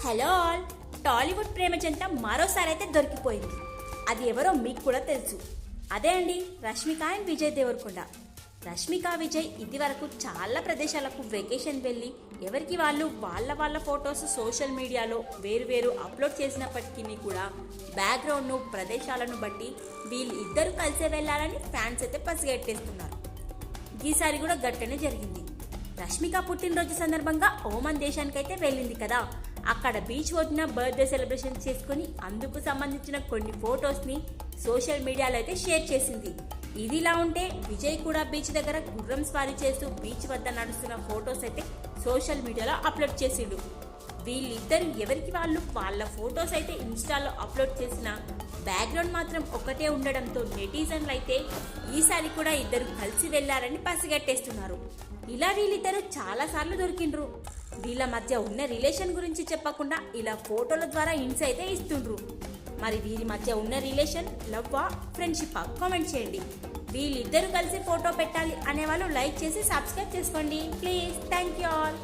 Hello all. Tollywood ప్రేమ జంట మరోసారి అయితే దొరికిపోయింది. అది ఎవరో మీకు కూడా తెలుసు. అదే అండి, రష్మిక అండ్ విజయ్ దేవరకొండ. రష్మిక విజయ్ ఇది వరకు చాలా ప్రదేశాలకు వెకేషన్ వెళ్ళి ఎవరికి వాళ్ళు వాళ్ళ ఫొటోస్ సోషల్ మీడియాలో వేరు అప్లోడ్ చేసినప్పటికీ కూడా బ్యాక్గ్రౌండ్ను ప్రదేశాలను బట్టి వీళ్ళు ఇద్దరు కలిసే వెళ్ళాలని ఫ్యాన్స్ అయితే పసిగట్టేస్తున్నారు. ఈసారి కూడా గట్టనే జరిగింది. రష్మిక పుట్టినరోజు సందర్భంగా ఓమన్ దేశానికైతే వెళ్ళింది కదా. అక్కడ బీచ్ ఒడ్డున బర్త్డే సెలబ్రేషన్ చేసుకుని అందుకు సంబంధించిన కొన్ని ఫొటోస్ని సోషల్ మీడియాలో అయితే షేర్ చేసింది. ఇదిలా ఉంటే విజయ్ కూడా బీచ్ దగ్గర గుర్రం స్వారీ చేస్తూ బీచ్ వద్ద నడుస్తున్న ఫొటోస్ అయితే సోషల్ మీడియాలో అప్లోడ్ చేసిండు. వీళ్ళిద్దరు ఎవరికి వాళ్ళు వాళ్ళ ఫొటోస్ అయితే ఇన్స్టాలో అప్లోడ్ చేసిన బ్యాక్గ్రౌండ్ మాత్రం ఒకటే ఉండడంతో నెటిజన్లు అయితే ఈసారి కూడా ఇద్దరు కలిసి వెళ్లారని పసిగట్టేస్తున్నారు. ఇలా వీళ్ళిద్దరు చాలా సార్లు దొరికిండ్రు. వీళ్ళ మధ్య ఉన్న రిలేషన్ గురించి చెప్పకుండా ఇలా ఫోటోల ద్వారా హింట్స్ అయితే ఇస్తుండ్రు. మరి వీరి మధ్య ఉన్న రిలేషన్ లవ్వా, ఫ్రెండ్షిప్పా? కామెంట్ చేయండి. వీళ్ళిద్దరు కలిసి ఫోటో పెట్టాలి అనేవాళ్ళు లైక్ చేసి సబ్స్క్రైబ్ చేసుకోండి ప్లీజ్. Thank you all.